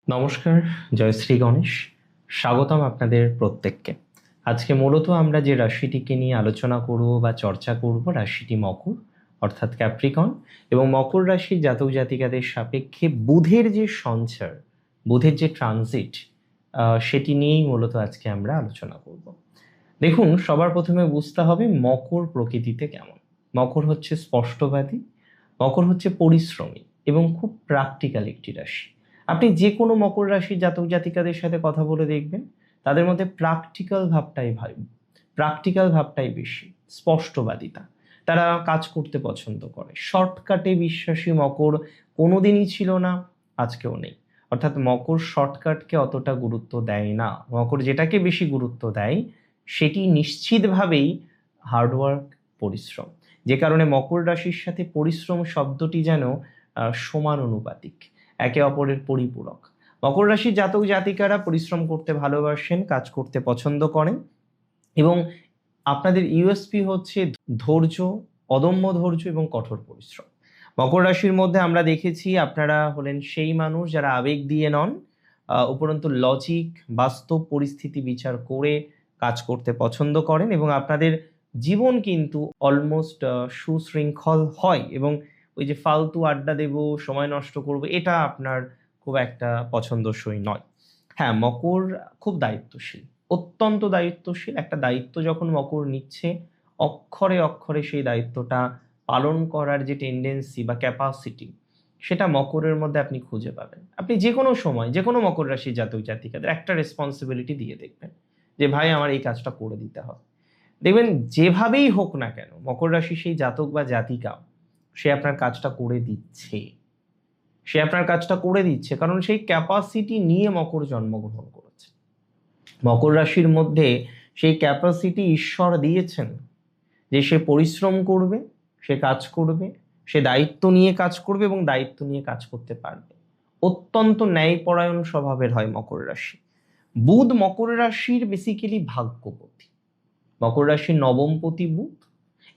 নমস্কার, জয় শ্রী গণেশ। স্বাগতম আপনাদের প্রত্যেককে। আজকে মূলত আমরা যে রাশিটিকে নিয়ে আলোচনা করব বা চর্চা করব, রাশিটি মকর অর্থাৎ ক্যাপ্রিকন। এবং মকর রাশির জাতক জাতিকাদের সাপেক্ষে বুধের যে সঞ্চার, বুধের যে ট্রানজিট, সেটি নিয়েই মূলত আজকে আমরা আলোচনা করব। দেখুন, সবার প্রথমে বুঝতে হবে মকর প্রকৃতিতে কেমন। মকর হচ্ছে স্পষ্টবাদী, মকর হচ্ছে পরিশ্রমী এবং খুব প্র্যাকটিক্যাল একটি রাশি। আপনি যে কোনো মকর রাশির জাতক জাতিকাদের সাথে কথা বলে দেখবেন, তাদের মধ্যে প্র্যাকটিক্যাল ভাবটাই বেশি, স্পষ্টবাদিতা। তারা কাজ করতে পছন্দ করে। শর্টকাটে বিশ্বাসী মকর কোনোদিনই ছিল না, আজকেও নেই। অর্থাৎ মকর শর্টকাটকে অতটা গুরুত্ব দেয় না। মকর যেটাকে বেশি গুরুত্ব দেয় সেটি নিশ্চিতভাবেই হার্ডওয়ার্ক, পরিশ্রম। যে কারণে মকর রাশির সাথে পরিশ্রম শব্দটি যেন সমানুপাতিক, একে অপরের পরিপূরক। মকর রাশির জাতক জাতিকারা পরিশ্রম করতে ভালোবাসেন, কাজ করতে পছন্দ করেন এবং আপনাদের ইউএসপি হচ্ছে ধৈর্য, অদম্য ধৈর্য এবং কঠোর পরিশ্রম। মকর রাশির মধ্যে আমরা দেখেছি আপনারা হলেন সেই মানুষ যারা আবেগ দিয়ে নন, উপরন্তু লজিক, বাস্তব পরিস্থিতি বিচার করে কাজ করতে পছন্দ করেন এবং আপনাদের জীবন কিন্তু অলমোস্ট সুশৃঙ্খল হয়। এবং ওই যে ফালতু আড্ডা দেব, সময় নষ্ট করব, এটা আপনার খুব একটা পছন্দসই নয়। হ্যাঁ, মকর খুব দায়িত্বশীল, অত্যন্ত দায়িত্বশীল। একটা দায়িত্ব যখন মকর নিচ্ছে, অক্ষরে অক্ষরে সেই দায়িত্বটা পালন করার যে টেন্ডেন্সি বা ক্যাপাসিটি, সেটা মকরের মধ্যে আপনি খুঁজে পাবেন। আপনি যে কোনো সময় যে কোনো মকর রাশির জাতক জাতিকাদের একটা রেসপন্সিবিলিটি দিয়ে দেখবেন যে ভাই আমার এই কাজটা করে দিতে হবে। দেখবেন যেভাবেই হোক না কেন মকর রাশি সেই জাতক বা জাতিকা সে আপনার কাজটা করে দিচ্ছে। সে আপনার কাজটা করে দিচ্ছে কারণ সেই ক্যাপাসিটি নিয়ে মকর জন্মগ্রহণ করেছে। মকর রাশির মধ্যে সেই ক্যাপাসিটি ঈশ্বর দিয়েছেন যে সে পরিশ্রম করবে, সে কাজ করবে, সে দায়িত্ব নিয়ে কাজ করবে এবং দায়িত্ব নিয়ে কাজ করতে পারবে। অত্যন্ত ন্যায়পরায়ণ স্বভাবের হয় মকর রাশি। বুধ মকর রাশির বেসিক্যালি ভাগ্যপতি। মকর রাশির নবমপতি বুধ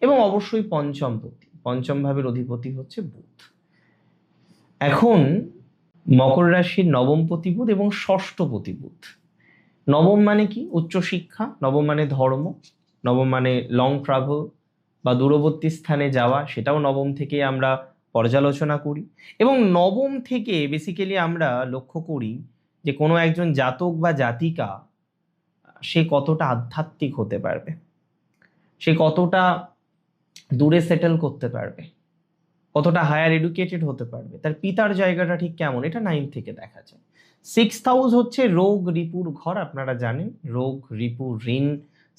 এবং অবশ্যই পঞ্চমপতি, পঞ্চম ভাবের অধিপতি হচ্ছে বুধ। এখন মকর রাশির নবমপতি বুধ এবং ষষ্ঠপতি বুধ। নবম মানে কি? উচ্চশিক্ষা। নবম মানে ধর্ম। নবম মানে লং ট্রাভেল বা দূরবর্তী স্থানে যাওয়া, সেটাও নবম থেকে আমরা পর্যালোচনা করি। এবং নবম থেকে বেসিক্যালি আমরা লক্ষ্য করি যে কোনো একজন জাতক বা জাতিকা সে কতটা আধ্যাত্মিক হতে পারবে, সে কতটা দূরে সেটেল করতে পারবে, কতটা হায়ার এডুকেটেড হতে পারবে, তার পিতার জায়গাটা ঠিক কেমন, এটা 9 থেকে দেখা যায়। 6th হাউস হচ্ছে রোগ রিপুর ঘর, আপনারা জানেন। রোগ, রিপু, ঋণ।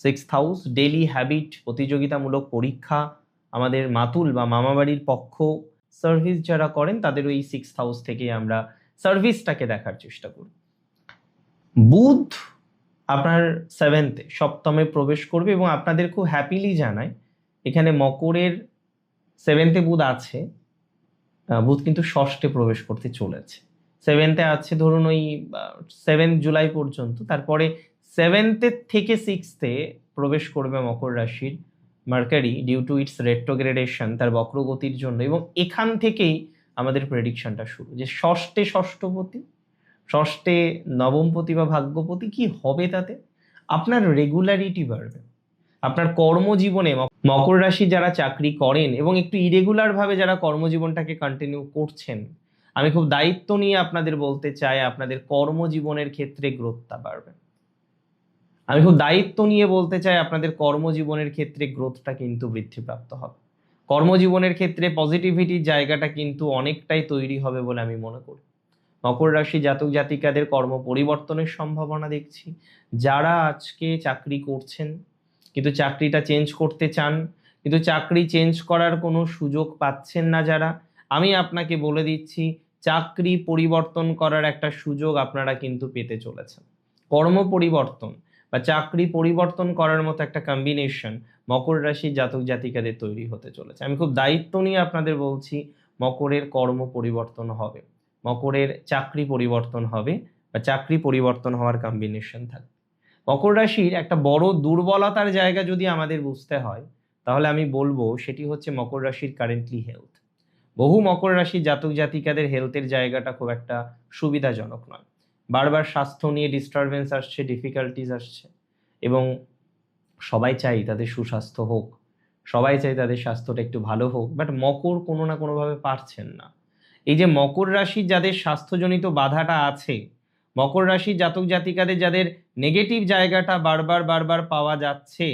6th হাউস ডেলি হ্যাবিট, প্রতিযোগিতামূলক পরীক্ষা। আমাদের মাতুল বা মামাবাড়ির পক্ষ সার্ভিস যারা করেন তাদের ওই 6th হাউস থেকে আমরা সার্ভিসটাকে দেখার চেষ্টা করি। বুধ আপনার 7th-এ, সপ্তমে প্রবেশ করবে এবং আপনাদের খুব হ্যাপিলি জানায় এখানে মকরের 7th-এ বুধ আছে। বুধ কিন্তু ষষ্ঠে প্রবেশ করতে চলেছে। 7th-এ আছে ধরুন ওই 7 জুলাই পর্যন্ত। তারপরে 7th থেকে 6th-এ প্রবেশ করবে মকর রাশির মার্কারি ডিউ টু ইটস রেট্রোগ্রেডেশন, তার বক্রগতির জন্য। এবং এখান থেকেই আমাদের প্রেডিকশনটা শুরু, যে ষষ্ঠে ষষ্ঠপতি, ষষ্ঠে নবমপতি বা ভাগ্যপতি কি হবে তাতে আপনার রেগুলারিটি বাড়বে। আপনার কর্মজীবনে মকর রাশি যারা চাকরি করেন এবং একটু ইরেগুলার ভাবে যারা কর্মজীবনটাকে কন্টিনিউ করছেন, আমি খুব দায়িত্ব নিয়ে আপনাদের বলতে চাই আপনাদের কর্মজীবনের ক্ষেত্রে গ্রোথটা বাড়বে। আমি খুব দায়িত্ব নিয়ে বলতে চাই আপনাদের কর্মজীবনের ক্ষেত্রে গ্রোথটা কিন্তু বৃদ্ধিপ্রাপ্ত হবে। কর্মজীবনের ক্ষেত্রে পজিটিভিটির জায়গাটা কিন্তু অনেকটাই তৈরি হবে বলে আমি মনে করি। মকর রাশি জাতক জাতিকাদের কর্ম পরিবর্তনের সম্ভাবনা দেখছি। যারা আজকে চাকরি করছেন কিন্তু চাকরিটা চেঞ্জ করতে চান, কিন্তু চাকরি চেঞ্জ করার কোনো সুযোগ পাচ্ছেন না যারা, আমি আপনাকে বলে দিচ্ছি চাকরি পরিবর্তন করার একটা সুযোগ আপনারা কিন্তু পেতে চলেছেন। কর্ম পরিবর্তন বা চাকরি পরিবর্তন করার মতো একটা কম্বিনেশন মকর রাশির জাতক জাতিকাদের তৈরি হতে চলেছে। আমি খুব দায়িত্ব নিয়ে আপনাদের বলছি মকরের কর্ম পরিবর্তন হবে, মকরের চাকরি পরিবর্তন হবে বা চাকরি পরিবর্তন হওয়ার কম্বিনেশন থাকবে। মকর রাশির একটা বড় দুর্বলতার জায়গা যদি আমাদের বুঝতে হয় তাহলে আমি বলবো সেটি হচ্ছে মকর রাশির কারেন্টলি হেলথ। বহু মকর রাশির জাতক জাতিকাদের হেলথের জায়গাটা খুব একটা সুবিধাজনক নয়। বারবার স্বাস্থ্য নিয়ে ডিস্টারবেন্স আসছে, ডিফিকাল্টিস আসছে, এবং সবাই চাই তাদের সুস্বাস্থ্য হোক, সবাই চাই তাদের স্বাস্থ্যটা একটু ভালো হোক, বাট মকর কোনো না কোনোভাবে পারছেন না। এই যে মকর রাশির যাদের স্বাস্থ্যজনিত বাধাটা আছে, মকর রাশির জাতক জাতিকাদের যাদের নেগেটিভ জায়গাটা বারবার বারবার পাওয়া যাচ্ছে,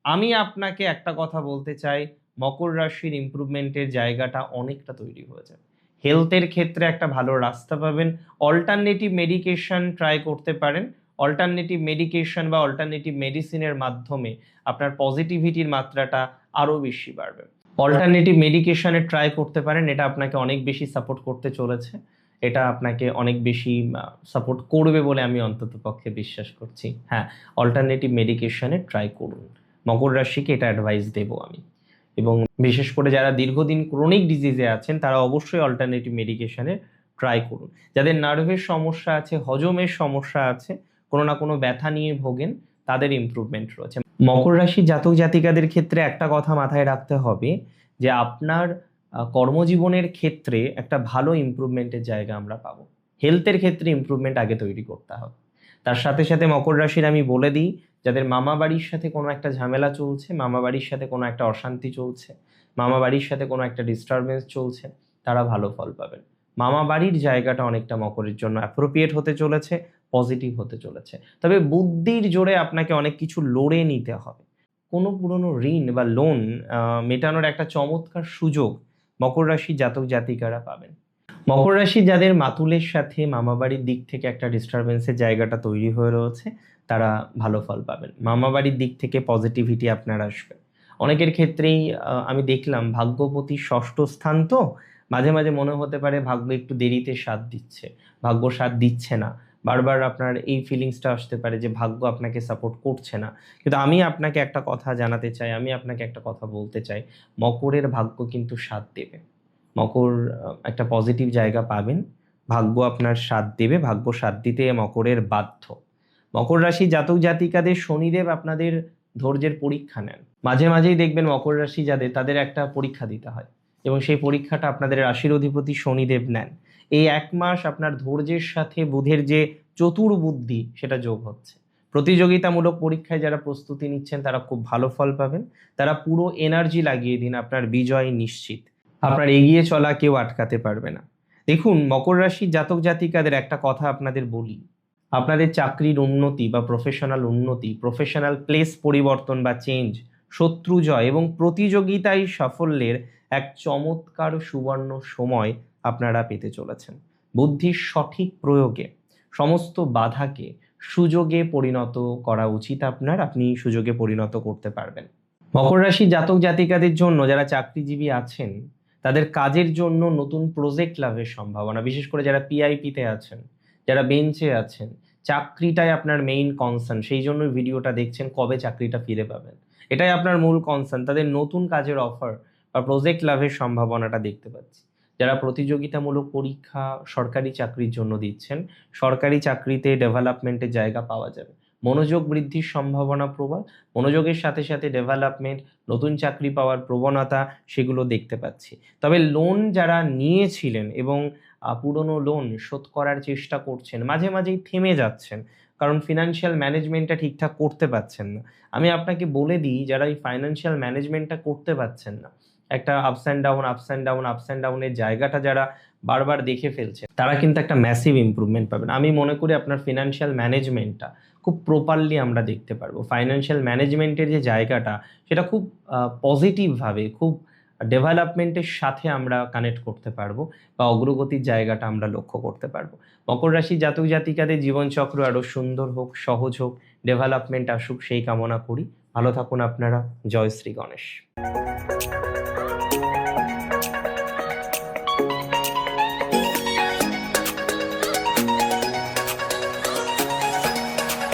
আমি আপনাকে একটা কথা বলতে চাই, মকর রাশির ইমপ্রুভমেন্টের জায়গাটা অনেকটা তৈরি হয়ে যাবে। হেলথের ক্ষেত্রে একটা ভালো রাস্তা পাবেন। অল্টারনেটিভ মেডিকেশন ট্রাই করতে পারেন। অল্টারনেটিভ মেডিকেশন বা অল্টারনেটিভ মেডিসিনের মাধ্যমে আপনার পজিটিভিটির মাত্রাটা আরও বেশি বাড়বে। অল্টারনেটিভ মেডিকেশনে ট্রাই করতে পারেন, এটা আপনাকে অনেক বেশি সাপোর্ট করতে চলেছে, এটা আপনাকে অনেক বেশি সাপোর্ট করবে বলে আমি অন্তত পক্ষে বিশ্বাস করছি। হ্যাঁ, অল্টারনেটিভ মেডিকেশনে ট্রাই করুন, মকর রাশিকে এটা অ্যাডভাইস দেবো আমি। এবং বিশেষ করে যারা দীর্ঘদিন ক্রনিক ডিজিজে আছেন তারা অবশ্যই অল্টারনেটিভ মেডিকেশনে ট্রাই করুন। যাদের নার্ভের সমস্যা আছে, হজমের সমস্যা আছে, কোনো না কোনো ব্যথা নিয়ে ভোগেন, তাদের ইমপ্রুভমেন্ট রয়েছে। মকর রাশি জাতক জাতিকাদের ক্ষেত্রে একটা কথা মাথায় রাখতে হবে যে আপনার কর্মজীবনের ক্ষেত্রে একটা ভালো ইমপ্রুভমেন্টের জায়গা আমরা পাবো। হেলথের ক্ষেত্রে ইমপ্রুভমেন্ট আগে তৈরি করতে হবে। তার সাথে সাথে মকর রাশির আমি বলে দিই, যাদের মামা বাড়ির সাথে কোনো একটা ঝামেলা চলছে, মামা বাড়ির সাথে কোনো একটা অশান্তি চলছে, মামা বাড়ির সাথে কোনো একটা ডিস্টারবেন্স চলছে, তারা ভালো ফল পাবেন। মামা বাড়ির জায়গাটা অনেকটা মকরের জন্য অ্যাপ্রোপ্রিয়েট হতে চলেছে, পজিটিভ হতে চলেছে। তবে বুদ্ধির জোরে আপনাকে অনেক কিছু লড়ে নিতে হবে। কোনো পুরনো ঋণ বা লোন মেটানোর একটা চমৎকার সুযোগ মকর রাশি জাতক জাতিকারা পাবেন। মকর রাশি যাদের মাতুলের সাথে মামাবাড়ির দিক থেকে একটা ডিস্টারবেন্সের জায়গাটা তৈরি হয়ে রয়েছে, তারা ভালো ফল পাবেন। মামাবাড়ির দিক থেকে পজিটিভিটি আপনার আসবে। অনেকের ক্ষেত্রেই আমি দেখলাম ভাগ্যপতি ষষ্ঠ স্থান, তো মাঝে মাঝে মনে হতে পারে ভাগ্য একটু দেরিতে সাথ দিচ্ছে, ভাগ্য সাথ দিচ্ছে না। বারবার আপনার এই ফিলিংসটা আসতে পারে যে ভাগ্য আপনাকে সাপোর্ট করছে না। কিন্তু আমি আপনাকে একটা কথা জানাতে চাই, আমি আপনাকে একটা কথা বলতে চাই, মকরের ভাগ্য কিন্তু সাথ দেবে। মকর একটা পজিটিভ জায়গা পাবেন, ভাগ্য আপনার সাথ দেবে, ভাগ্য সাথ দিতে মকরের বাধ্য। মকর রাশি জাতক জাতিকাদের শনিদেব আপনাদের ধৈর্যের পরীক্ষা নেন। মাঝে মাঝেই দেখবেন মকর রাশি যাদের, তাদের একটা পরীক্ষা দিতে হয়, এবং সেই পরীক্ষাটা আপনাদের রাশির অধিপতি শনিদেব নেন। এই এক মাস আপনার ধৈর্যের সাথে বুধের যে চতুর্বুদ্ধি সেটা যোগ হচ্ছে। প্রতিযোগিতামূলক পরীক্ষায় যারা প্রস্তুতি নিচ্ছেন তারা খুব ভালো ফল পাবেন। তারা পুরো এনার্জি লাগিয়ে দিন, আপনার বিজয় নিশ্চিত। আপনার এগিয়ে চলা কেউ আটকাতে পারবে না। দেখুন, মকর রাশির জাতক জাতিকাদের একটা কথা আপনাদের বলি, আপনাদের চাকরির উন্নতি বা প্রফেশনাল উন্নতি, প্রফেশনাল প্লেস পরিবর্তন বা চেঞ্জ, শত্রু জয় এবং প্রতিযোগিতায় সাফল্যের এক চমৎকার সুবর্ণ সময় আপনারা পেতে চলেছেন। বুদ্ধির সঠিক প্রয়োগে সমস্ত বাধাকে সুযোগে পরিণত করা উচিত আপনার, আপনি সুযোগে পরিণত করতে পারবেন। মকর রাশি জাতক জাতিকাদের জন্য যারা চাকরিজীবী আছেন, তাদের কাজের জন্য নতুন প্রজেক্ট লাভের সম্ভাবনা, বিশেষ করে যারা পিআইপিতে আছেন, যারা বেঞ্চে আছেন, চাকরিটাই আপনার মেইন কনসার্ন, সেই জন্য ভিডিওটা দেখছেন, কবে চাকরিটা ফিরে পাবেন, এটাই আপনার মূল কনসার্ন। তাদের নতুন কাজের অফার বা প্রজেক্ট লাভের সম্ভাবনাটা দেখতে পাচ্ছি। যারা প্রতিযোগিতামূলক পরীক্ষা সরকারি চাকরির জন্য দিচ্ছেন, সরকারি চাকরিতে ডেভেলপমেন্টের জায়গা পাওয়া যাবে। মনোযোগ বৃদ্ধির সম্ভাবনা প্রবল, মনোযোগের সাথে সাথে ডেভেলপমেন্ট, নতুন চাকরি পাওয়ার প্রবণতা, সেগুলো দেখতে পাচ্ছি। তবে লোন যারা নিয়েছিলেন এবং পুরনো লোন শোধ করার চেষ্টা করছেন, মাঝে মাঝেই থেমে যাচ্ছেন, কারণ ফিনান্সিয়াল ম্যানেজমেন্টটা ঠিকঠাক করতে পারছেন না। আমি আপনাকে বলে দিই, যারা এই ফাইন্যান্সিয়াল ম্যানেজমেন্টটা করতে পারছেন না, একটা ups and down ups and down ups and ডাউনের জায়গাটা যারা বারবার দেখে ফেলছে, তারা কিন্তু একটা ম্যাসিভ ইমপ্রুভমেন্ট পাবেন। আমি মনে করি আপনার ফিনান্সিয়াল ম্যানেজমেন্টটা খুব প্রপারলি আমরা দেখতে পারবো। ফাইন্যান্সিয়াল ম্যানেজমেন্টের যে জায়গাটা, সেটা খুব পজিটিভভাবে, খুব ডেভেলপমেন্টের সাথে আমরা কানেক্ট করতে পারবো, বা অগ্রগতির জায়গাটা আমরা লক্ষ্য করতে পারবো। মকর রাশি জাতক জাতিকাদের জীবনচক্র আরও সুন্দর হোক, সহজ হোক, ডেভেলপমেন্ট আসুক, সেই কামনা করি। ভালো থাকুন আপনারা। জয় শ্রী গণেশ।